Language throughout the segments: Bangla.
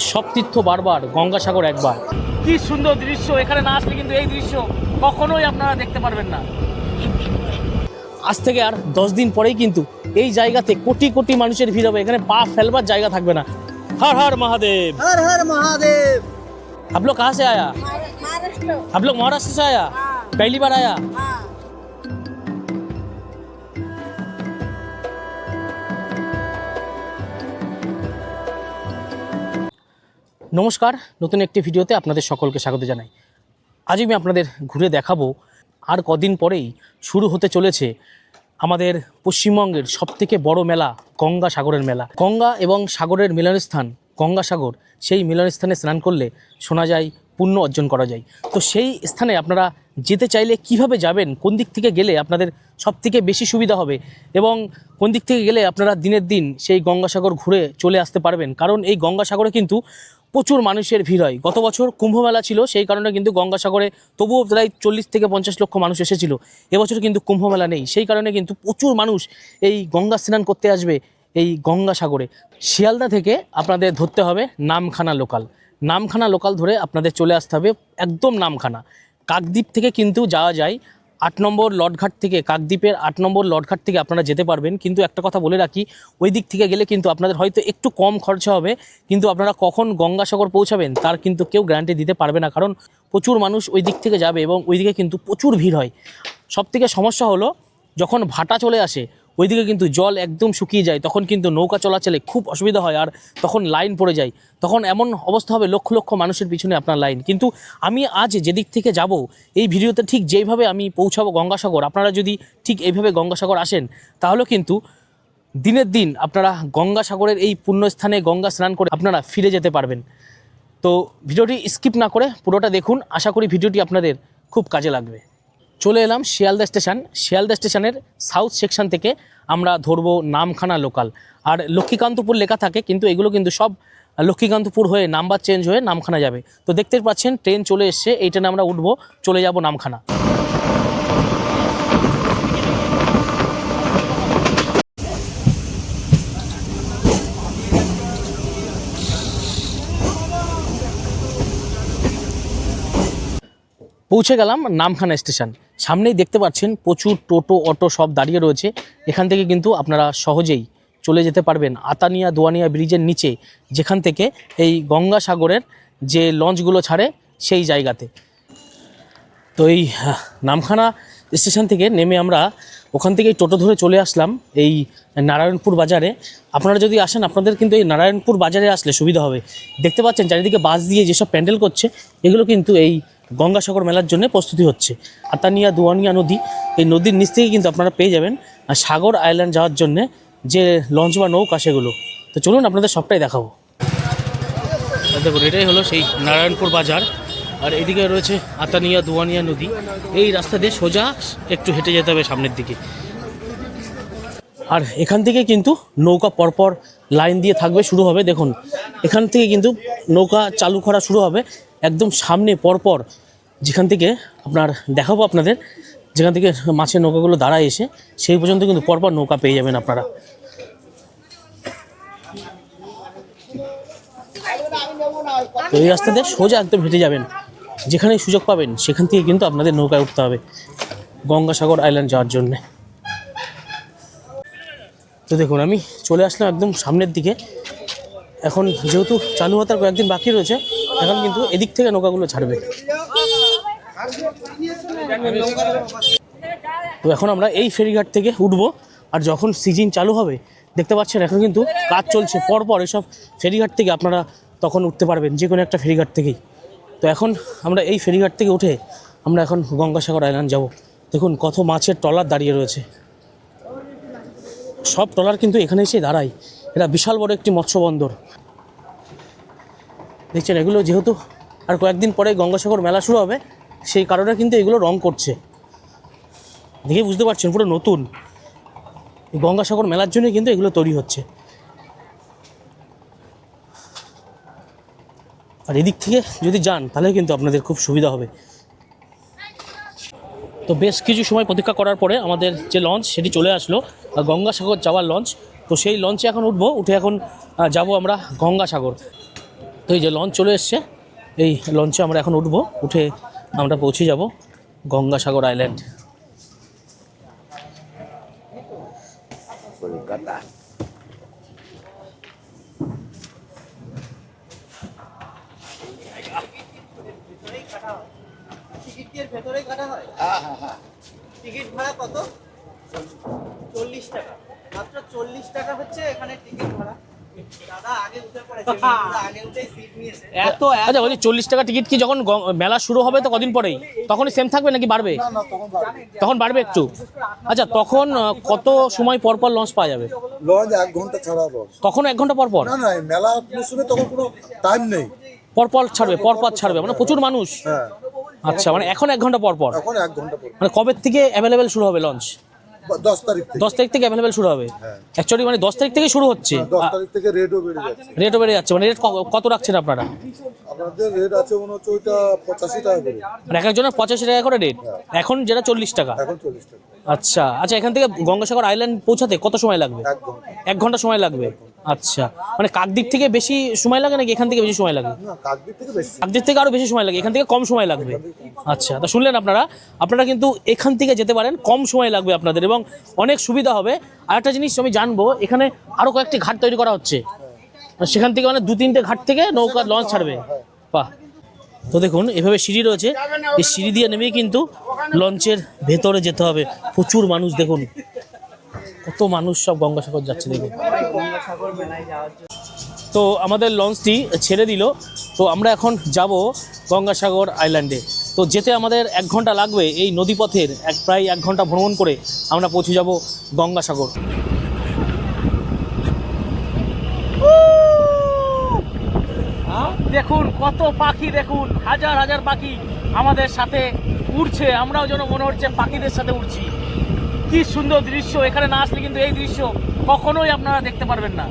সব তীর্থ বারবার, গঙ্গাসাগর একবার। কি সুন্দর দৃশ্য, এখানে না আসলে কিন্তু এই দৃশ্য কখনোই আপনারা দেখতে পারবেন না। আজ থেকে আর 10 দিন পরেই কিন্তু এই জায়গাতে কোটি কোটি মানুষের ভিড় হবে, এখানে পা ফেলবার জায়গা থাকবে না। हर हर महादेव। हर हर महादेव। आप लोग कहाँ से आया? महाराष्ट्र। आप लोग महाराष्ट्र से आया? पहली बार आया? নমস্কার, নতুন একটি ভিডিওতে আপনাদের সকলকে স্বাগত জানাই। আজ আমি আপনাদের ঘুরে দেখাবো আর কদিন পরেই শুরু হতে চলেছে আমাদের পশ্চিমবঙ্গের সবথেকে বড় মেলা, গঙ্গাসাগরের মেলা। গঙ্গা এবং সাগরের মিলনস্থান গঙ্গাসাগর, সেই মিলনস্থানে স্নান করলে শোনা যায় পুণ্য অর্জন করা যায়। তো সেই স্থানে আপনারা যেতে চাইলে কিভাবে যাবেন, কোন দিক থেকে গেলে আপনাদের সবথেকে বেশি সুবিধা হবে এবং কোন দিক থেকে গেলে আপনারা দিনের দিন সেই গঙ্গাসাগর ঘুরে চলে আসতে পারবেন। কারণ এই গঙ্গাসাগরে কিন্তু প্রচুর মানুষের ভিড় হয়। গত বছর কুম্ভমেলা ছিল, সেই কারণে কিন্তু গঙ্গাসাগরে তবুও প্রায় 40 থেকে 50 লক্ষ মানুষ এসেছিল। এবছর কিন্তু কুম্ভমেলা নেই, সেই কারণে কিন্তু প্রচুর মানুষ এই গঙ্গা স্নান করতে আসবে এই গঙ্গাসাগরে। শিয়ালদা থেকে আপনাদের ধরতে হবে নামখানা লোকাল। নামখানা লোকাল ধরে আপনাদের চলে আসতে হবে একদম নামখানা। কাকদ্বীপ থেকে কিন্তু যাওয়া যায় 8 নম্বর লটঘাট থেকে, কাকদ্বীপের 8 নম্বর লটঘাট থেকে আপনারা যেতে পারবেন। কিন্তু একটা কথা বলে রাখি, ওই দিক থেকে গেলে কিন্তু আপনাদের হয়তো একটু কম খরচা হবে, কিন্তু আপনারা কখন গঙ্গাসাগর পৌঁছাবেন তার কিন্তু কেউ গ্যারান্টি দিতে পারবে না। কারণ প্রচুর মানুষ ওই দিক থেকে যাবে এবং ওই দিকে কিন্তু প্রচুর ভিড় হয়। সবথেকে সমস্যা হলো যখন ভাটা চলে আসে, ওইদিকে কিন্তু জল একদম শুকিয়ে যায়, তখন কিন্তু নৌকা চলাচলে খুব অসুবিধা হয়, আর তখন লাইন পড়ে যায়। তখন এমন অবস্থা হবে লক্ষ লক্ষ মানুষের পিছনে আপনার লাইন। কিন্তু আমি আজ যেদিক থেকে যাব, এই ভিডিওতে ঠিক যেইভাবে আমি পৌঁছাবো গঙ্গাসাগর, আপনারা যদি ঠিক এইভাবে গঙ্গাসাগর আসেন তাহলে কিন্তু দিনের দিন আপনারা গঙ্গাসাগরের এই পুণ্যস্থানে গঙ্গা স্নান করে আপনারা ফিরে যেতে পারবেন। তো ভিডিওটি স্কিপ না করে পুরোটা দেখুন, আশা করি ভিডিওটি আপনাদের খুব কাজে লাগবে। চলে এলাম শিয়ালদা স্টেশন। শিয়ালদা স্টেশনের সাউথ সেকশন থেকে আমরা ধরবো নামখানা লোকাল। আর লক্ষ্মীকান্তপুর লেখা থাকে, কিন্তু এগুলো কিন্তু সব লক্ষ্মীকান্তপুর হয়ে নাম্বার চেঞ্জ হয়ে নামখানা যাবে। তো দেখতে পাচ্ছেন ট্রেন চলে এসছে, এই ট্রেনে আমরা উঠবো, চলে যাব নামখানা। পৌঁছে গেলাম নামখানা স্টেশন। সামনেই দেখতে পাচ্ছেন প্রচুর টোটো, অটো সব দাঁড়িয়ে রয়েছে। এখান থেকে কিন্তু আপনারা সহজেই চলে যেতে পারবেন আতানিয়া দোয়ানিয়া ব্রিজের নিচে, যেখান থেকে এই গঙ্গাসাগরের যে লঞ্চগুলো ছাড়ে সেই জায়গাতে। তো এই নামখানা স্টেশন থেকে নেমে আমরা ওখান থেকেই টোটো ধরে চলে আসলাম এই নারায়ণপুর বাজারে। আপনারা যদি আসেন, আপনাদের কিন্তু এই নারায়ণপুর বাজারে আসলে সুবিধা হবে। দেখতে পাচ্ছেন চারিদিকে বাস দিয়ে যেসব প্যান্ডেল করছে, এগুলো কিন্তু এই গঙ্গাসাগর মেলার জন্য প্রস্তুতি হচ্ছে। আতানিয়া দোয়ানিয়া নদী, এই নদীর নিচ থেকে কিন্তু আপনারা পেয়ে যাবেন আর সাগর আইল্যান্ড যাওয়ার জন্যে যে লঞ্চ বা নৌকা সেগুলো। তো চলুন আপনাদের সবটাই দেখাবো। দেখুন, এটাই হলো সেই নারায়ণপুর বাজার, আর এদিকে রয়েছে আতানিয়া দোয়ানিয়া নদী। এই রাস্তা দিয়ে সোজা একটু হেঁটে যেতে হবে সামনের দিকে। আর এখান থেকে কিন্তু নৌকা পরপর লাইন দিয়ে থাকবে, শুরু হবে। দেখুন এখান থেকে কিন্তু নৌকা চালু করা শুরু হবে একদম সামনে পরপর, যেখান থেকে আপনার দেখাবো আপনাদের, যেখান থেকে মাছের নৌকাগুলো দাঁড়ায় এসে সেই পর্যন্ত কিন্তু পরপর নৌকা পেয়ে যাবেন আপনারা। তো এই রাস্তা দিয়ে সোজা একদম হেঁটে যাবেন, যেখানেই সুযোগ পাবেন সেখান থেকে কিন্তু আপনাদের নৌকায় উঠতে হবে গঙ্গাসাগর আইল্যান্ড যাওয়ার জন্যে। তো দেখুন আমি চলে আসলাম একদম সামনের দিকে। এখন যেহেতু চালু হতে কয়েকদিন বাকি রয়েছে, এখন কিন্তু এদিক থেকে নৌকাগুলো ছাড়বে। তো এখন আমরা এই ফেরিঘাট থেকে উঠবো, আর যখন সিজন চালু হবে, দেখতে পাচ্ছেন এখন কিন্তু কাজ চলছে পরপর এসব ফেরিঘাট থেকে আপনারা তখন উঠতে পারবেন, যে কোনো একটা ফেরিঘাট থেকেই। তো এখন আমরা এই ফেরিঘাট থেকে উঠে আমরা এখন গঙ্গাসাগর আইল্যান্ড যাব। দেখুন কত মাছের ট্রলার দাঁড়িয়ে রয়েছে, সব ট্রলার কিন্তু এখানে এসে দাঁড়ায়। এটা বিশাল বড় একটি মৎস্য বন্দর। দেখছেন এগুলো যেহেতু আর কয়েকদিন পরে গঙ্গাসাগর মেলা শুরু হবে, সেই কারণে কিন্তু এগুলো রং করছে। দেখে বুঝতে পারছেন পুরো নতুন গঙ্গাসাগর মেলার জন্য কিন্তু এগুলো তৈরি হচ্ছে। আর এদিক থেকে যদি যান তাহলে কিন্তু আপনাদের খুব সুবিধা হবে। তো বেশ কিছু সময় প্রতীক্ষা করার পরে আমাদের যে লঞ্চ সেটি চলে আসলো, গঙ্গাসাগর যাওয়ার লঞ্চ। তো সেই লঞ্চে এখন উঠবো, উঠে এখন যাব আমরা গঙ্গাসাগর। তো এই যে লঞ্চ চলে এসছে, এই লঞ্চে আমরা এখন উঠবো, উঠে আমরা পৌঁছে যাব গঙ্গাসাগর আইল্যান্ড। কলকাতা। টিকিটের ভেতরেই কাটা হয়? হ্যাঁ। টিকিট ভাড়া কত? 40 টাকা। মাত্র 40 টাকা হচ্ছে এখানে টিকিট ভাড়া। দাদা আগে উঠে পড়েছে, আগে উঠেই সিট নিয়েছে। আচ্ছা বলছি 40 টাকা টিকিট কি যখন মেলা শুরু হবে তো কদিন পরেই তখনই সেম থাকবে নাকি বাড়বে? তখন বাড়বে একটু। আচ্ছা তখন কত সময় পর পর লঞ্চ পাওয়া যাবে? লঞ্চ 1 ঘন্টা ছাড়া লঞ্চ। তখন 1 ঘন্টা পর পর? না মেলা মৌসুমে তখন কোনো টাইম নেই। পর পর ছাড়বে মানে প্রচুর মানুষ। হ্যাঁ আচ্ছা মানে এখন 1 ঘন্টা পর পর? এখন 1 ঘন্টা পর। মানে কবে থেকে অ্যাভেলেবেল শুরু হবে লঞ্চ? 10 তারিখ থেকে। 10 তারিখ থেকে অ্যাভেলেবেল শুরু হবে? হ্যাঁ। অ্যাকচুয়ালি মানে 10 তারিখ থেকে শুরু হচ্ছে। 10 তারিখ থেকে রেটও বেড়ে যাচ্ছে। রেটও বেড়ে যাচ্ছে, মানে রেট কত রাখছেন আপনারা? আপনাদের রেট আছে মনে হচ্ছে ওইটা 85 টাকা করে। মানে এক একজনের 85 টাকা করে রেট, এখন যেটা 40 টাকা। এখন 40 টাকা। আচ্ছা আচ্ছা, এখান থেকে গঙ্গাসাগর আইল্যান্ড পৌঁছাতে কত সময় লাগবে? 1 ঘন্টা। 1 ঘন্টা সময় লাগবে। আচ্ছা মানে কাকদ্বীপ থেকে বেশি সময় লাগে নাকি এখান থেকে বেশি সময় লাগে? না কাকদ্বীপ থেকে বেশি। কাকদ্বীপ থেকে আরো বেশি সময় লাগে, এখান থেকে কম সময় লাগবে। আচ্ছা তা শুনলেন আপনারা কিন্তু এখান থেকে যেতে পারেন, কম সময় লাগবে আপনাদের এবং অনেক সুবিধা হবে। আর একটা জিনিস আমি জানবো, এখানে আরো কয়েকটি ঘাট তৈরি করা হচ্ছে, সেখান থেকে মানে 2-3টে ঘাট থেকে নৌকা লঞ্চ ছাড়বে। বাহ। তো দেখুন এভাবে সিঁড়ি রয়েছে, এই সিঁড়ি দিয়ে নেমেই কিন্তু লঞ্চের ভেতরে যেতে হবে। প্রচুর মানুষ, দেখুন কত মানুষ সব গঙ্গাসাগর যাচ্ছে দেখুন। তো আমাদের লঞ্চটি ছেড়ে দিল, তো আমরা এখন যাব গঙ্গাসাগর আইল্যান্ডে। তো যেতে আমাদের 1 ঘন্টা লাগবে, এই নদীপথের প্রায় 1 ঘন্টা ভ্রমণ করে আমরা পৌঁছে যাব গঙ্গাসাগর। দেখুন কত পাখি, দেখুন হাজার হাজার পাখি আমাদের সাথে উড়ছে, আমরাও যেন মনে হচ্ছে পাখিদের সাথে উড়ছি। কি সুন্দর দৃশ্য, এখানে না আসলে কিন্তু এই দৃশ্য কখনোই আপনারা দেখতে পারবেন না।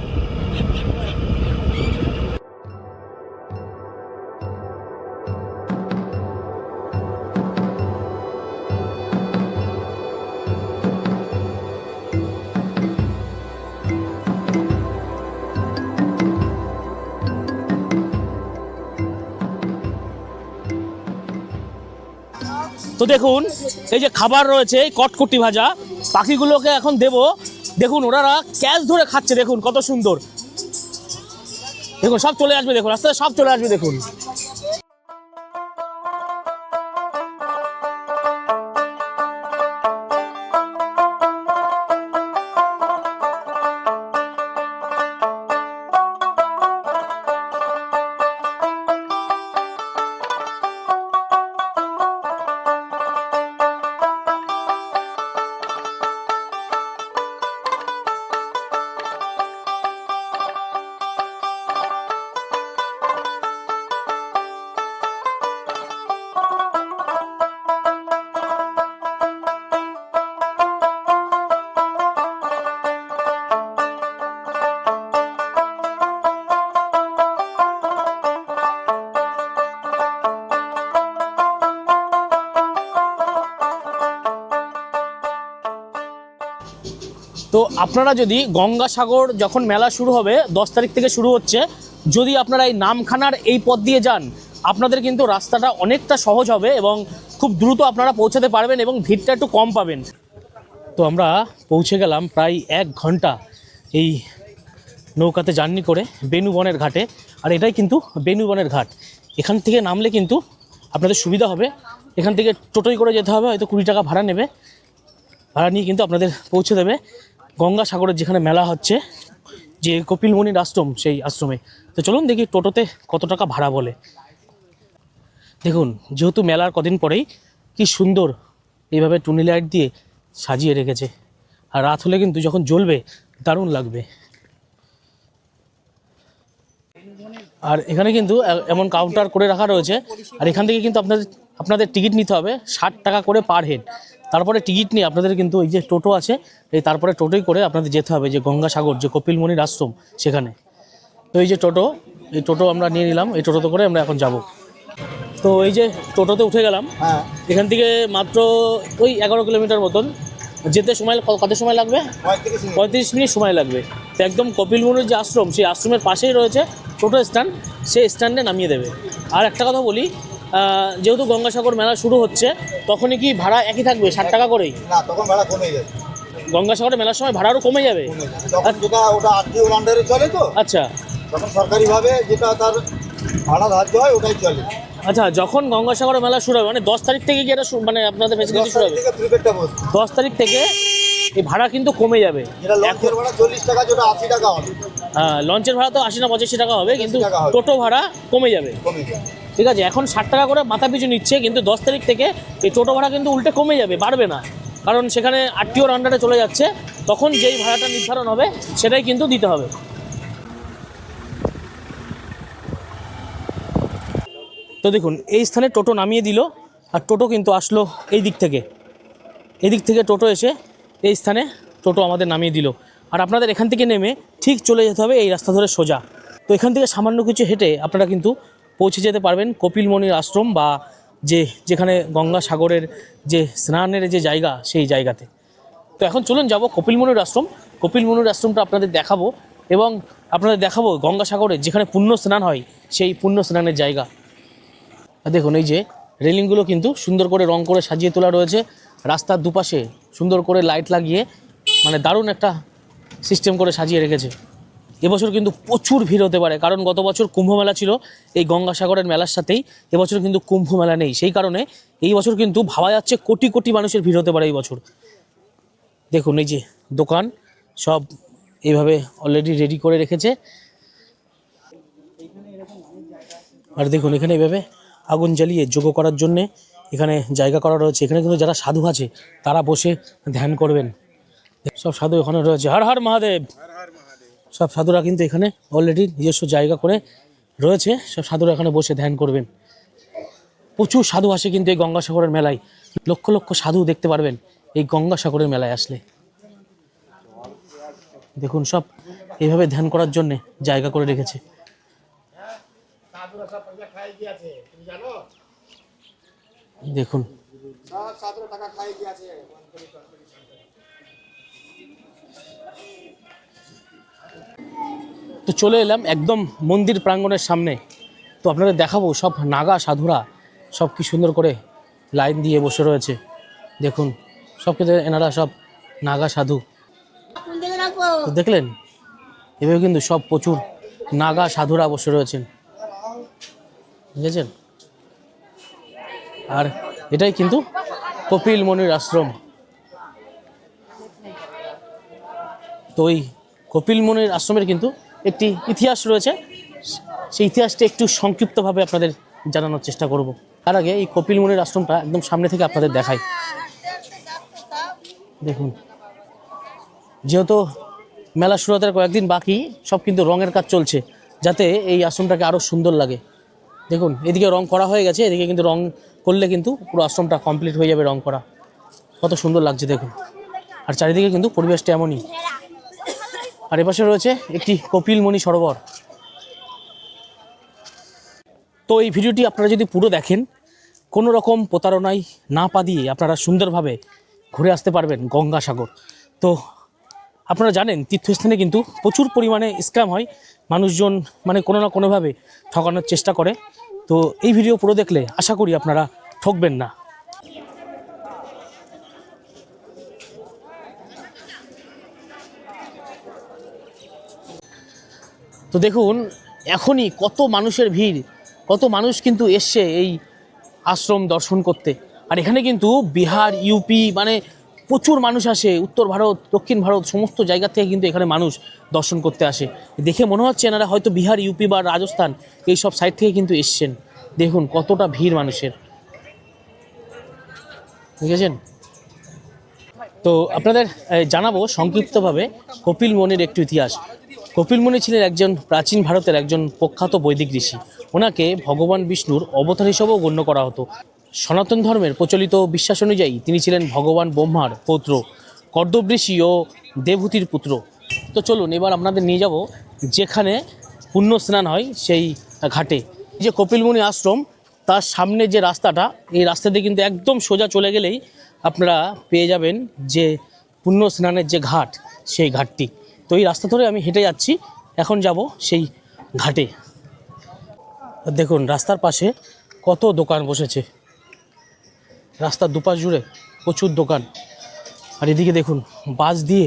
তো দেখুন এই যে খাবার রয়েছে, এই কটকটি ভাজা, পাখিগুলোকে এখন দেব। দেখুন ওরা ক্যাচ ধরে খাচ্ছে, দেখুন কত সুন্দর। দেখুন সব চলে আসবে, দেখুন রাস্তায় সব চলে আসবে দেখুন। তো আপনারা যদি গঙ্গাসাগর যখন মেলা শুরু হবে 10 তারিখ থেকে শুরু হচ্ছে, যদি আপনারা এই নামখানার এই পথ দিয়ে যান, আপনাদের কিন্তু রাস্তাটা অনেকটা সহজ হবে এবং খুব দ্রুত আপনারা পৌঁছাতে পারবেন এবং ভিড়টা একটু কম পাবেন। তো আমরা পৌঁছে গেলাম প্রায় 1 ঘন্টা এই নৌকাতে জার্নি করে বেনুবনের ঘাটে। আর এটাই কিন্তু বেনুবনের ঘাট। এখান থেকে নামলে কিন্তু আপনাদের সুবিধা হবে, এখান থেকে টোটোই করে যেতে হবে, হয়তো 20 টাকা ভাড়া নেবে, ভাড়া নিয়ে কিন্তু আপনাদের পৌঁছে দেবে গঙ্গাসাগরের যেখানে মেলা হচ্ছে, যে কপিলমুনির আশ্রম, সেই আশ্রমে। তো চলুন দেখি টোটোতে কত টাকা ভাড়া বলে। দেখুন যেহেতু মেলার কদিন পরেই কি সুন্দর এইভাবে টুনি লাইট দিয়ে সাজিয়ে রেখেছে, আর রাত হলে কিন্তু যখন জ্বলবে দারুণ লাগবে। আর এখানে কিন্তু এমন কাউন্টার করে রাখা রয়েছে, আর এখান থেকে কিন্তু আপনাদের টিকিট নিতে হবে 60 টাকা করে পার হেড। তারপরে টিকিট নিয়ে আপনাদের কিন্তু এই যে টোটো আছে, এই তারপরে টোটোই করে আপনাদের যেতে হবে যে গঙ্গাসাগর, যে কপিলমুনির আশ্রম সেখানে। তো এই যে টোটো, এই টোটো আমরা নিয়ে নিলাম, এই টোটোতে করে আমরা এখন যাব। তো এই যে টোটোতে উঠে গেলাম, এখান থেকে মাত্র ওই 11 কিলোমিটার মতন যেতে সময় কত সময় লাগবে? 35 মিনিট সময় লাগবে। তো একদম কপিল মুনির যে আশ্রম, সেই আশ্রমের পাশেই রয়েছে টোটো স্ট্যান্ড, সেই স্ট্যান্ডে নামিয়ে দেবে। আর একটা কথা বলি, যেহেতু গঙ্গাসাগর মেলা শুরু হচ্ছে, তখনই কি ভাড়া একই থাকবে 60 টাকা করেই? না, তখন ভাড়া কমে যাবে। গঙ্গাসাগরের মেলার সময় ভাড়া আরও কমে যাবে? তখন যেটা ওটা আত্মীয় আন্ডারে চলে, তো আচ্ছা তখন সরকারিভাবে যেটা তার ভাড়া ধার্য হয় ওটাই চলে। আচ্ছা, যখন গঙ্গাসাগরের মেলা শুরু হবে মানে 10 তারিখ থেকে কি এটা মানে আপনাদের ফেসিলিটি শুরু হবে? 10 থেকে প্রিপেডটা বসবে। 10 তারিখ থেকে এই ভাড়া কিন্তু কমে যাবে। যেটা লঞ্চের ভাড়া 40 টাকা, যেটা 80 টাকা হবে। হ্যাঁ, লঞ্চের ভাড়া তো 80 না 85 টাকা হবে, কিন্তু 85 টাকা হবে। টোটো ভাড়া কমে যাবে। কমে যাবে। ঠিক আছে, এখন 60 টাকা করে মাথা পিছু নিচ্ছে, কিন্তু 10 তারিখ থেকে এই টোটো ভাড়া কিন্তু উল্টে কমে যাবে, বাড়বে না। কারণ সেখানে আরটিওর আন্ডারে চলে যাচ্ছে, তখন যেই ভাড়াটা নির্ধারণ হবে সেটাই কিন্তু দিতে হবে। তো দেখুন, এই স্থানে টোটো নামিয়ে দিল, আর টোটো কিন্তু আসলো এই দিক থেকে। এই দিক থেকে টোটো এসে এই স্থানে টোটো আমাদের নামিয়ে দিল। আর আপনাদের এখান থেকে নেমে ঠিক চলে যেতে হবে এই রাস্তা ধরে সোজা। তো এখান থেকে সামান্য কিছু হেঁটে আপনারা কিন্তু পৌঁছে যেতে পারবেন কপিল মুনির আশ্রম, বা যেখানে গঙ্গাসাগরের যে স্নানের যে জায়গা, সেই জায়গাতে। তো এখন চলুন যাব কপিল মুনির আশ্রম। কপিল মুনির আশ্রমটা আপনাদের দেখাবো, এবং আপনাদের দেখাবো গঙ্গাসাগরে যেখানে পুণ্য স্নান হয়, সেই পুণ্য স্নানের জায়গা। আর দেখুন, এই যে রেলিংগুলো কিন্তু সুন্দর করে রং করে সাজিয়ে তোলা রয়েছে, রাস্তার দুপাশে সুন্দর করে লাইট লাগিয়ে মানে দারুণ একটা সিস্টেম করে সাজিয়ে রেখেছে। এবছর কিন্তু প্রচুর ভিড় হতে পারে, কারণ গত বছর কুম্ভ মেলা ছিল এই গঙ্গাসাগরের মেলার সাথেই, এবছর কিন্তু কুম্ভ মেলা নেই। সেই কারণে এই বছর কিন্তু ভাবা যাচ্ছে কোটি কোটি মানুষের ভিড় হতে পারে এই বছর। দেখুন, এই যে দোকান সব এইভাবে অলরেডি রেডি করে রেখেছে। আর দেখুন, এখানে এইভাবে আগুন জ্বালিয়ে যোগ্য করার জন্যে এখানে জায়গা করা রয়েছে। এখানে কিন্তু যারা সাধু আছে তারা বসে ধ্যান করবেন। সব সাধু এখানে রয়েছে। হর হর মহাদেব। সব সাধুরা কিন্তু এখানে অলরেডি নিজস্ব জায়গা করে রয়েছে, সব সাধুরা এখানে বসে ধ্যান করবেন। প্রচুর সাধু আসে কিন্তু এই গঙ্গাসাগরের মেলায়, লক্ষ লক্ষ সাধু দেখতে পারবেন এই গঙ্গাসাগরের মেলায় আসলে। দেখুন, সব এইভাবে ধ্যান করার জন্যে জায়গা করে রেখেছে। দেখুন, তো চলে এলাম একদম মন্দির প্রাঙ্গণের সামনে। তো আপনাদের দেখাবো সব নাগা সাধুরা সব কি সুন্দর করে লাইন দিয়ে বসে রয়েছে। দেখুন, সব কিছু এনারা সব নাগা সাধু। তো দেখলেন, এভাবে কিন্তু সব প্রচুর নাগা সাধুরা বসে রয়েছেন, বুঝেছেন? আর এটাই কিন্তু কপিল মুনির আশ্রম। তো ওই কপিল মুনির আশ্রমের কিন্তু একটি ইতিহাস রয়েছে, সেই ইতিহাসটা একটু সংক্ষিপ্তভাবে আপনাদের জানানোর চেষ্টা করব। তার আগে এই কপিল মুনির আশ্রমটা একদম সামনে থেকে আপনাদের দেখাই। দেখুন, যেহেতু মেলা শুরু হতে কয়েকদিন বাকি, সব কিন্তু রঙের কাজ চলছে যাতে এই আশ্রমটাকে আরও সুন্দর লাগে। দেখুন, এদিকে রং করা হয়ে গেছে, এদিকে কিন্তু রং করলে কিন্তু পুরো আশ্রমটা কমপ্লিট হয়ে যাবে রং করা। কত সুন্দর লাগছে দেখুন। আর চারিদিকে কিন্তু পরিবেশটা এমনই। আর এপাশে রয়েছে একটি কপিল মুনি সরোবর। তো এই ভিডিওটি আপনারা যদি পুরো দেখেন, কোনো রকম প্রতারণায় না পা দিয়ে আপনারা সুন্দরভাবে ঘুরে আসতে পারবেন গঙ্গাসাগর। তো আপনারা জানেন, তীর্থস্থানে কিন্তু প্রচুর পরিমাণে স্ক্যাম হয়, মানুষজন মানে কোনো না কোনোভাবে ঠকানোর চেষ্টা করে। তো এই ভিডিও পুরো দেখলে আশা করি আপনারা ঠকবেন না। তো দেখুন, এখনই কত মানুষের ভিড়, কত মানুষ কিন্তু এসছে এই আশ্রম দর্শন করতে। আর এখানে কিন্তু বিহার, ইউপি মানে প্রচুর মানুষ আসে, উত্তর ভারত, দক্ষিণ ভারত সমস্ত জায়গা থেকে কিন্তু এখানে মানুষ দর্শন করতে আসে। দেখে মনে হচ্ছে এনারা হয়তো বিহার, ইউপি বা রাজস্থান এই সব সাইড থেকে কিন্তু এসছেন। দেখুন কতটা ভিড় মানুষের, বুঝেছেন? তো আপনাদের জানাবো সংক্ষিপ্তভাবে কপিল মুনির একটু ইতিহাস। কপিল মুনি ছিলেন একজন প্রাচীন ভারতের একজন প্রখ্যাত বৈদিক ঋষি। ওনাকে ভগবান বিষ্ণুর অবতার হিসেবেও গণ্য করা হতো। সনাতন ধর্মের প্রচলিত বিশ্বাস অনুযায়ী তিনি ছিলেন ভগবান ব্রহ্মার পৌত্র, কর্দব ঋষি ও দেবহূতির পুত্র। তো চলুন এবার আপনাদের নিয়ে যাব যেখানে পুণ্য স্নান হয় সেই ঘাটে। এই যে কপিল মুনি আশ্রম, তার সামনে যে রাস্তাটা, এই রাস্তা দিয়ে কিন্তু একদম সোজা চলে গেলেই আপনারা পেয়ে যাবেন যে পুণ্য স্নানের যে ঘাট সেই ঘাটটি। তো এই রাস্তা ধরে আমি হেঁটে যাচ্ছি, এখন যাব সেই ঘাটে। দেখুন রাস্তার পাশে কত দোকান বসেছে, রাস্তার দুপাশ জুড়ে প্রচুর দোকান। আর এদিকে দেখুন বাঁশ দিয়ে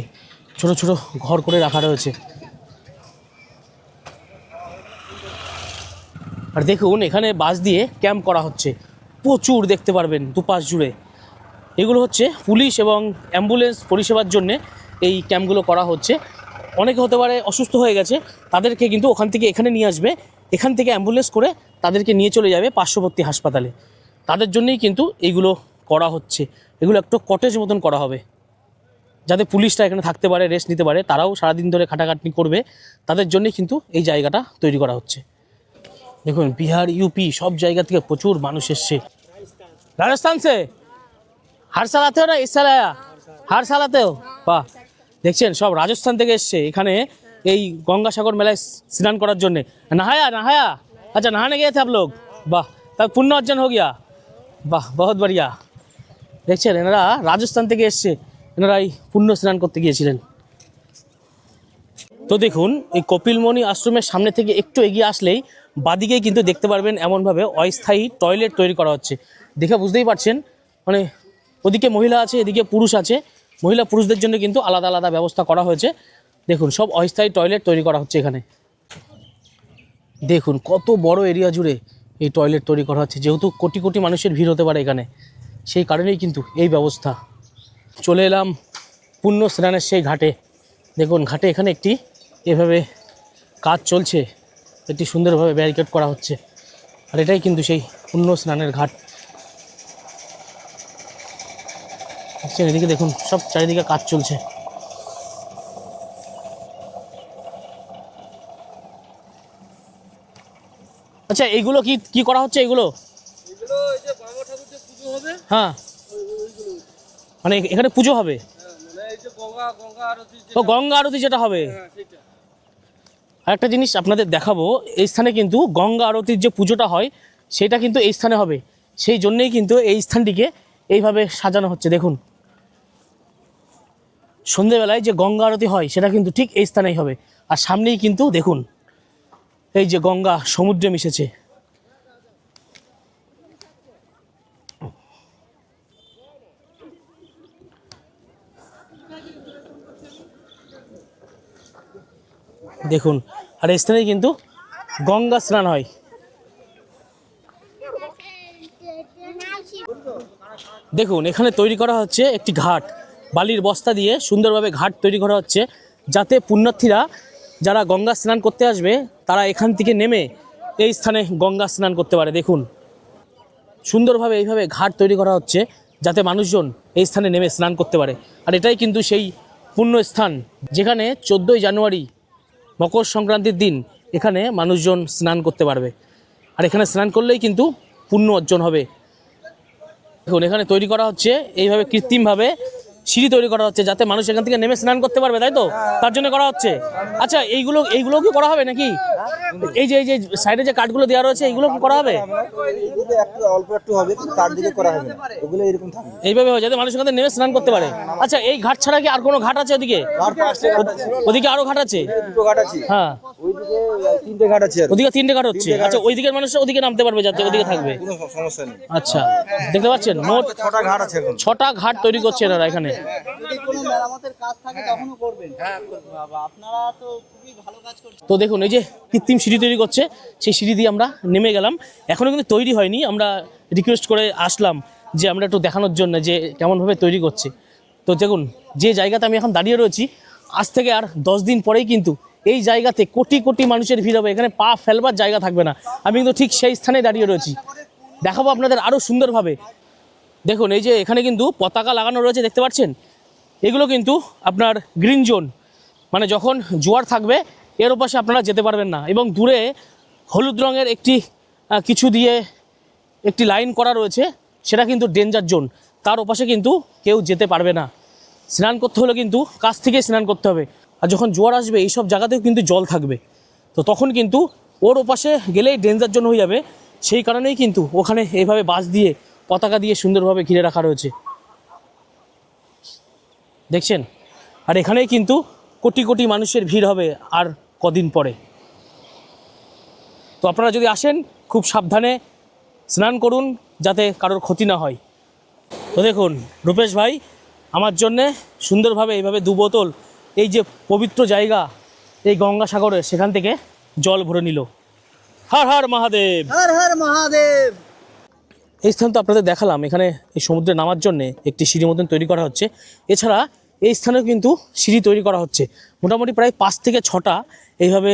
ছোট ছোট ঘর করে রাখা রয়েছে। আর দেখুন এখানে বাঁশ দিয়ে ক্যাম্প করা হচ্ছে, প্রচুর দেখতে পারবেন দুপাশ জুড়ে। এগুলো হচ্ছে পুলিশ এবং অ্যাম্বুলেন্স পরিষেবার জন্যে এই ক্যাম্পগুলো করা হচ্ছে। অনেকে হতে পারে অসুস্থ হয়ে গেছে, তাদেরকে কিন্তু ওখান থেকে এখানে নিয়ে আসবে, এখান থেকে অ্যাম্বুলেন্স করে তাদেরকে নিয়ে চলে যাবে পার্শ্ববর্তী হাসপাতালে। তাদের জন্যই কিন্তু এইগুলো করা হচ্ছে। এগুলো একটু কটেজ মতন করা হবে, যাতে পুলিশরা এখানে থাকতে পারে, রেস্ট নিতে পারে, তারাও সারাদিন ধরে খাটাখাটনি করবে, তাদের জন্যই কিন্তু এই জায়গাটা তৈরি করা হচ্ছে। দেখুন বিহার, ইউপি সব জায়গা থেকে প্রচুর মানুষ এসছে। রাজস্থান সে হার সাল আতে হো না, ইস সাল আয়া? হার সাল আতে হো? বাহ, দেখছেন সব রাজস্থান থেকে এসছে এখানে এই গঙ্গাসাগর মেলায় স্নান করার জন্যে। নাহায়া আচ্ছা, নহানে গিয়ে থে আপ লোগ? বাহ, তবে পুণ্য অর্জন হো গিয়া। বাহ, বহুত বড়িয়া। দেখছেন এনারা রাজস্থান থেকে এসছে, এনারা এই পুণ্য স্নান করতে গিয়েছিলেন। তো দেখুন এই কপিলমণি আশ্রমের সামনে থেকে একটু এগিয়ে আসলেই বাদিকেই কিন্তু দেখতে পারবেন এমনভাবে অস্থায়ী টয়লেট তৈরি করা হচ্ছে। দেখে বুঝতেই পারছেন, মানে ওদিকে মহিলা আছে, এদিকে পুরুষ আছে। মহিলা পুরুষদের জন্য কিন্তু আলাদা আলাদা ব্যবস্থা করা হয়েছে। দেখুন সব অস্থায়ী টয়লেট তৈরি করা হচ্ছে এখানে। দেখুন কত বড় এরিয়া জুড়ে এই টয়লেট তৈরি করা হচ্ছে, যেহেতু কোটি কোটি মানুষের ভিড় হতে পারে এখানে, সেই কারণেই কিন্তু এই ব্যবস্থা। চলে এলাম পুণ্য স্নানের সেই ঘাটে। দেখুন ঘাটে এখানে একটি এভাবে কাজ চলছে, একটি সুন্দরভাবে ব্যারিকেড করা হচ্ছে। আর এটাই কিন্তু সেই পুণ্য স্নানের ঘাট। এদিকে দেখুন সব চারিদিকে কাজ চলছে। আচ্ছা এইগুলো কি কি করা হচ্ছে? এগুলো হ্যাঁ, মানে এখানে পুজো হবে? ও গঙ্গা আরতি যেটা হবে। আরেকটা জিনিস আপনাদের দেখাবো, এই স্থানে কিন্তু গঙ্গা আরতির যে পুজোটা হয় সেটা কিন্তু এই স্থানে হবে। সেই জন্যেই কিন্তু এই স্থানটিকে এইভাবে সাজানো হচ্ছে। দেখুন সন্ধেবেলায় যে গঙ্গা আরতি হয় সেটা কিন্তু ঠিক এই স্থানেই হবে। আর সামনেই কিন্তু দেখুন এই যে গঙ্গা সমুদ্রে মিশেছে। দেখুন আর এই স্থানেই কিন্তু গঙ্গা স্নান হয়। দেখুন এখানে তৈরি করা হচ্ছে একটি ঘাট, বালির বস্তা দিয়ে সুন্দরভাবে ঘাট তৈরি করা হচ্ছে, যাতে পুণ্যার্থীরা যারা গঙ্গা স্নান করতে আসবে তারা এখান থেকে নেমে এই স্থানে গঙ্গা স্নান করতে পারে। দেখুন সুন্দরভাবে এইভাবে ঘাট তৈরি করা হচ্ছে, যাতে মানুষজন এই স্থানে নেমে স্নান করতে পারে। আর এটাই কিন্তু সেই পুণ্য স্থান যেখানে 14ই জানুয়ারি মকর সংক্রান্তির দিন এখানে মানুষজন স্নান করতে পারবে। আর এখানে স্নান করলেই কিন্তু পুণ্য অর্জন হবে। দেখুন এখানে তৈরি করা হচ্ছে এইভাবে কৃত্রিমভাবে সিঁড়ি তৈরি করা হচ্ছে, যাতে মানুষ এখান থেকে নেমে স্নান করতে পারবে, তাই তো? তার জন্য করা হচ্ছে। আচ্ছা এইগুলো কি করা হবে নাকি? এই যে সাইডে যে কাঠগুলো দেওয়া রয়েছে এইগুলো কি করা হবে? অল্প একটু হবে, তার দিকে করা হবে না, ওগুলো এরকম থাকবে এইভাবে হয় যাতে মানুষ এখান থেকে নেমে স্নান করতে পারে। আচ্ছা এই ঘাট ছাড়া কি আর কোনো ঘাট আছে ওদিকে? ওদিকে আরো ঘাট আছে? দুটো ঘাট আছে। হ্যাঁ ওইদিকে তিনটে ঘাট আছে। ওদিকে 3টে ঘাট হচ্ছে। আচ্ছা ওই দিকের মানুষরা ওদিকে নামতে পারবে, যাতে ওদিকে থাকবে। কোনো সমস্যা নেই। আচ্ছা দেখতে পাচ্ছেন মোট 6টা ঘাট আছে এখন। 6টা ঘাট তৈরি করছে এনারা এখানে। যদি কোনো মেরামতের কাজ থাকে তখনও করবেন। হ্যাঁ বাবা, আপনারা তো খুবই ভালো কাজ করছেন। তো দেখুন এই যে কৃত্রিম সিঁড়ি তৈরি করছে, সেই সিঁড়ি দিয়ে আমরা নেমে গেলাম। এখনও কিন্তু তৈরি হয়নি, আমরা রিকোয়েস্ট করে আসলাম যে আমরা একটু দেখানোর জন্য যে কেমনভাবে তৈরি করছে। তো দেখুন যে জায়গাতে আমি এখন দাঁড়িয়ে রয়েছি, আজ থেকে আর 10 দিন পরেই কিন্তু এই জায়গাতে কোটি কোটি মানুষের ভিড় হবে, এখানে পা ফেলবার জায়গা থাকবে না। আমি কিন্তু ঠিক সেই স্থানে দাঁড়িয়ে রয়েছি, দেখাবো আপনাদের আরও সুন্দরভাবে। দেখুন এই যে এখানে কিন্তু পতাকা লাগানো রয়েছে, দেখতে পাচ্ছেন? এগুলো কিন্তু আপনার গ্রিন জোন, মানে যখন জোয়ার থাকবে এর ওপাশে আপনারা যেতে পারবেন না। এবং দূরে হলুদ রঙের একটি কিছু দিয়ে একটি লাইন করা রয়েছে, সেটা কিন্তু ডেঞ্জার জোন, তার ওপাশে কিন্তু কেউ যেতে পারবে না। স্নান করতে হলে কিন্তু কাছ থেকে স্নান করতে হবে। আর যখন জোয়ার আসবে এই সব জায়গাতেও কিন্তু জল থাকবে, তো তখন কিন্তু ওর ওপাশে গেলেই ডেঞ্জার জোন হয়ে যাবে। সেই কারণেই কিন্তু ওখানে এইভাবে বাঁশ দিয়ে পতাকা দিয়ে সুন্দরভাবে ঘিরে রাখা রয়েছে। দেখছেন, আর এখানেই কিন্তু কোটি কোটি মানুষের ভিড় হবে আর কদিন পরে। তো আপনারা যদি আসেন খুব সাবধানে স্নান করুন যাতে কারোর ক্ষতি না হয়। তো দেখুন রূপেশ ভাই আমার জন্যে সুন্দরভাবে এইভাবে 2 বোতল এই যে পবিত্র জায়গা এই গঙ্গাসাগরে সেখান থেকে জল ভরে নিল। হর হর মহাদেব। হর হর মহাদেব। এই স্থান তো আপনাদের দেখালাম, এখানে এই সমুদ্রে নামার জন্যে একটি সিঁড়ি মতন তৈরি করা হচ্ছে। এছাড়া এই স্থানেও কিন্তু সিঁড়ি তৈরি করা হচ্ছে, মোটামুটি প্রায় 5 থেকে 6টা এইভাবে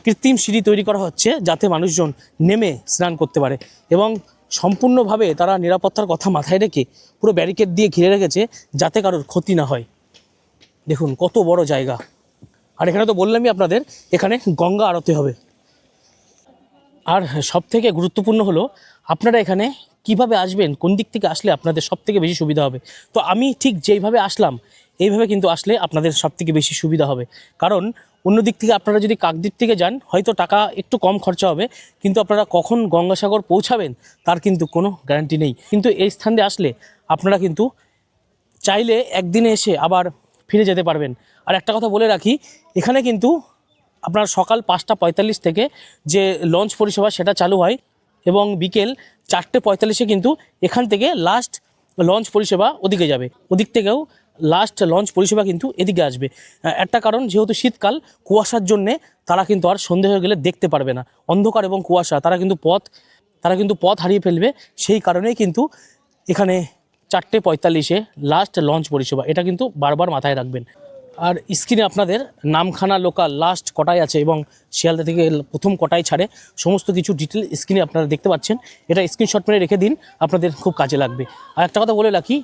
কৃত্রিম সিঁড়ি তৈরি করা হচ্ছে যাতে মানুষজন নেমে স্নান করতে পারে, এবং সম্পূর্ণভাবে তারা নিরাপত্তার কথা মাথায় রেখে পুরো ব্যারিকেড দিয়ে ঘিরে রেখেছে যাতে কারোর ক্ষতি না হয়। দেখুন কত বড় জায়গা। আর এখানে তো বললামই আপনাদের এখানে গঙ্গা আরতি হবে। আর সবথেকে গুরুত্বপূর্ণ হলো আপনারা এখানে কিভাবে আসবেন, কোন দিক থেকে আসলে আপনাদের সবথেকে বেশি সুবিধা হবে। তো আমি ঠিক যেইভাবে আসলাম এইভাবে কিন্তু আসলে আপনাদের সবথেকে বেশি সুবিধা হবে, কারণ অন্য দিক থেকে আপনারা যদি কাকদ্বীপ থেকে যান হয়তো টাকা একটু কম খরচা হবে, কিন্তু আপনারা কখন গঙ্গাসাগর পৌঁছাবেন তার কিন্তু কোনো গ্যারান্টি নেই। কিন্তু এই স্থানে আসলে আপনারা কিন্তু চাইলে একদিনে এসে আবার ফিরে যেতে পারবেন। আর একটা কথা বলে রাখি, এখানে কিন্তু আপনার সকাল 5টা 45 থেকে যে লঞ্চ পরিষেবা সেটা চালু হয়, এবং বিকেল 4টে 45-এ কিন্তু এখান থেকে লাস্ট লঞ্চ পরিষেবা ওদিকে যাবে, ওদিক থেকেও লাস্ট লঞ্চ পরিষেবা কিন্তু এদিকে আসবে। একটা কারণ, যেহেতু শীতকাল, কুয়াশার জন্যে তারা কিন্তু আর সন্ধে হয়ে গেলে দেখতে পারবে না, অন্ধকার এবং কুয়াশা, তারা কিন্তু পথ হারিয়ে ফেলবে। সেই কারণেই কিন্তু এখানে 4টে 45-এ লাস্ট লঞ্চ পরিষেবা, এটা কিন্তু বারবার মাথায় রাখবেন। আর স্ক্রিনে আপনাদের নামখানা লোকাল লাস্ট কটায় আছে এবং শিয়ালদা থেকে প্রথম কটায় ছাড়ে সমস্ত কিছু ডিটেল স্ক্রিনে আপনারা দেখতে পাচ্ছেন। এটা স্ক্রিনশট মেরে রেখে দিন, আপনাদের খুব কাজে লাগবে। আর একটা কথা বলে রাখি,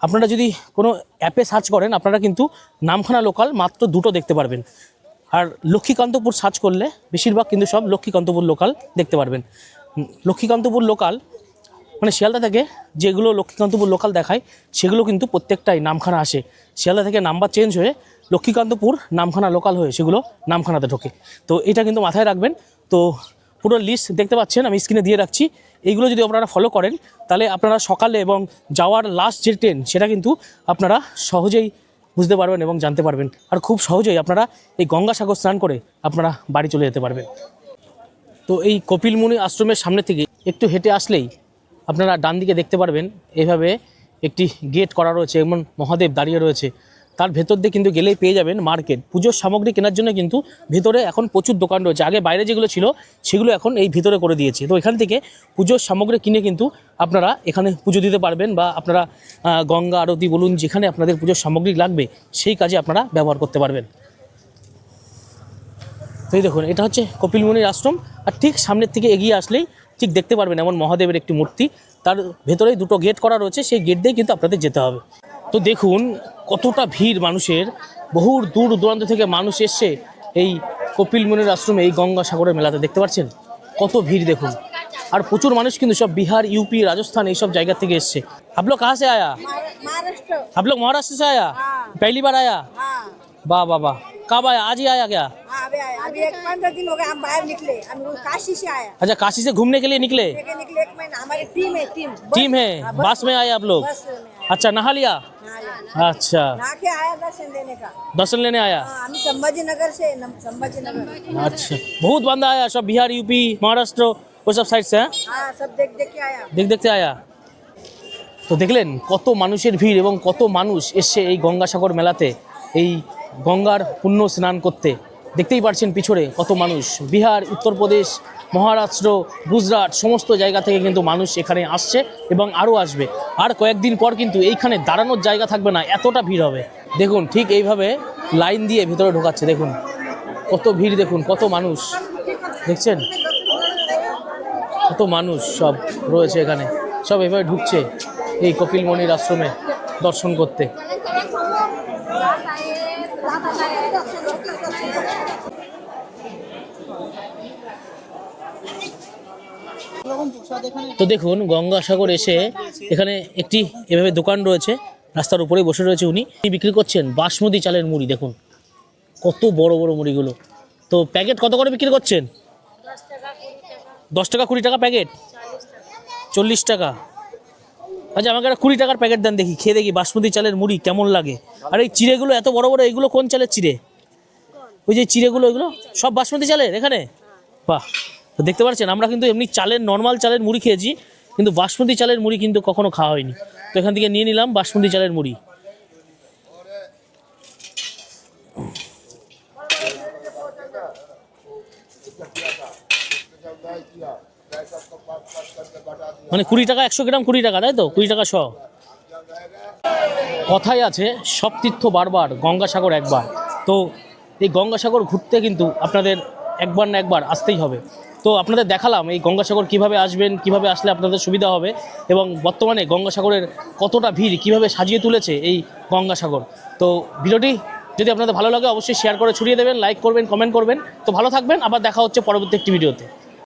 আপনারা যদি কোনো অ্যাপে সার্চ করেন আপনারা কিন্তু নামখানা লোকাল মাত্র 2টো দেখতে পারবেন, আর লক্ষ্মীকান্তপুর সার্চ করলে বেশিরভাগ কিন্তু সব লক্ষ্মীকান্তপুর লোকাল দেখতে পারবেন। লক্ষ্মীকান্তপুর লোকাল মানে শিয়ালদা থেকে যেগুলো লক্ষ্মীকান্তপুর লোকাল দেখায় সেগুলো কিন্তু প্রত্যেকটাই নামখানা আসে, শিয়ালদা থেকে নাম্বার চেঞ্জ হয়ে লক্ষ্মীকান্তপুর নামখানা লোকাল হয়ে সেগুলো নামখানাতে ঢোকে। তো এটা কিন্তু মাথায় রাখবেন। তো পুরো লিস্ট দেখতে পাচ্ছেন, আমি স্ক্রিনে দিয়ে রাখছি। এইগুলো যদি আপনারা ফলো করেন তাহলে আপনারা সকালে এবং যাওয়ার লাস্ট যে ট্রেন সেটা কিন্তু আপনারা সহজেই বুঝতে পারবেন এবং জানতে পারবেন, আর খুব সহজেই আপনারা এই গঙ্গাসাগর স্নান করে আপনারা বাড়ি চলে যেতে পারবেন। তো এই কপিল মুনি আশ্রমের সামনে থেকে একটু হেঁটে আসলেই আপনারা ডান দিকে দেখতে পারবেন এভাবে একটি গেট করা রয়েছে এবং মহাদেব দাঁড়িয়ে রয়েছে। তার ভেতর দিয়ে কিন্তু গেলেই পেয়ে যাবেন মার্কেট, পুজোর সামগ্রী কেনার জন্য কিন্তু ভেতরে এখন প্রচুর দোকান রয়েছে। আগে বাইরে যেগুলো ছিল সেগুলো এখন এই ভিতরে করে দিয়েছে। তো এখান থেকে পুজোর সামগ্রী কিনে কিন্তু আপনারা এখানে পুজো দিতে পারবেন, বা আপনারা গঙ্গা আরতি বলুন, যেখানে আপনাদের পুজোর সামগ্রী লাগবে সেই কাজে আপনারা ব্যবহার করতে পারবেন। তো এই দেখুন এটা হচ্ছে কপিল মুনির আশ্রম, আর ঠিক সামনের থেকে এগিয়ে আসলেই ঠিক দেখতে পারবেন এমন মহাদেবের একটি মূর্তি, তার ভেতরেই 2টো গেট করা রয়েছে, সেই গেট দিয়ে কিন্তু আপনাদের যেতে হবে। তো দেখুন কতটা ভিড় মানুষের, বহু দূর দূরান্ত থেকে মানুষ এসছে এই কপিল মুনির আশ্রমে এই গঙ্গাসাগরের মেলাতে, দেখতে পাচ্ছেন কত ভিড় দেখুন। আর প্রচুর মানুষ কিন্তু সব বিহার, ইউপি, রাজস্থান এইসব জায়গা থেকে এসছে। आप लोग कहाँ से आया? महाराष्ट्र। आप लोग महाराष्ट्र से आया? हाँ। पहली बार आया? हाँ वाह वाह वाह, कब आया? आज ही आया क्या? हाँ अभी आया, अभी 15 दिन हो गए हम बाहर निकले, हम काशी से आया। अच्छा, काशी से घूमने के लिए निकले? लेके निकले 1 महीना, हमारी टीम है, टीम है, हाँ, बस में आए आप लोग? बस में आया। अच्छा, नहा लिया? हाँ, अच्छा, नहा के आया दर्शन लेने का। दर्शन लेने आया? हाँ, हम संभाजीनगर से, संभाजीनगर। अच्छा, बहुत बंदा आया, सब बिहार, यूपी, महाराष्ट्र वो सब साइड से हैं? हाँ सब देख देख के आया। দেখতে আয়া। তো দেখলেন কত মানুষের ভিড় এবং কত মানুষ এসছে এই গঙ্গাসাগর মেলাতে এই গঙ্গার পুণ্য স্নান করতে। দেখতেই পাচ্ছেন পিছনে কত মানুষ, বিহার, উত্তরপ্রদেশ, মহারাষ্ট্র, গুজরাট সমস্ত জায়গা থেকে কিন্তু মানুষ এখানে আসছে এবং আরও আসবে। আর কয়েকদিন পর কিন্তু এইখানে দাঁড়ানোর জায়গা থাকবে না, এতটা ভিড় হবে। দেখুন ঠিক এইভাবে লাইন দিয়ে ভিতরে ঢোকাচ্ছে, দেখুন কত ভিড়, দেখুন কত মানুষ, দেখছেন কত মানুষ সব রয়েছে এখানে, সব এভাবে ঢুকছে এই কপিল মুনির আশ্রমে দর্শন করতে। তো দেখুন গঙ্গাসাগর এসে এখানে একটি এভাবে দোকান রয়েছে, রাস্তার উপরে বসে রয়েছে উনি বিক্রি করছেন বাসমতি চালের মুড়ি। দেখুন কত বড় বড় মুড়িগুলো। তো প্যাকেট কত করে বিক্রি করছেন? 10 টাকা 20 টাকা প্যাকেট, 40 টাকা। আচ্ছা আমাকে একটা 20 টাকার প্যাকেট দেন দেখি, খেয়ে দেখি বাসমতি চালের মুড়ি কেমন লাগে। আর এই চিড়েগুলো এত বড় বড়, এগুলো কোন চালের চিড়ে? ওই যে চিড়েগুলো, এগুলো সব বাসমতি চালের এখানে? বাহ, তো দেখতে পাচ্ছেন আমরা কিন্তু এমনি চালের, নর্মাল চালের মুড়ি খেয়েছি, কিন্তু বাসমতি চালের মুড়ি কিন্তু কখনো খাওয়া হয়নি। তো এখান থেকে নিয়ে নিলাম বাসমতি চালের মুড়ি। মানে 20 টাকা 100 গ্রাম, 20 টাকা, তাই তো? 20 টাকা 100। কথাই আছে সব তীর্থ বারবার, গঙ্গাসাগর একবার। তো এই গঙ্গাসাগর ঘুরতে কিন্তু আপনাদের একবার না একবার আসতেই হবে। তো আপনাদের দেখালাম এই গঙ্গাসাগর কিভাবে আসবেন, কিভাবে আসলে আপনাদের সুবিধা হবে, এবং বর্তমানে গঙ্গাসাগরের কতটা ভিড়, কিভাবে সাজিয়ে তুলেছে এই গঙ্গাসাগর। তো ভিডিওটি যদি আপনাদের ভালো লাগে অবশ্যই শেয়ার করে ছড়িয়ে দেবেন, লাইক করবেন, কমেন্ট করবেন। তো ভালো থাকবেন, আবার দেখা হচ্ছে পরবর্তী একটি ভিডিওতে।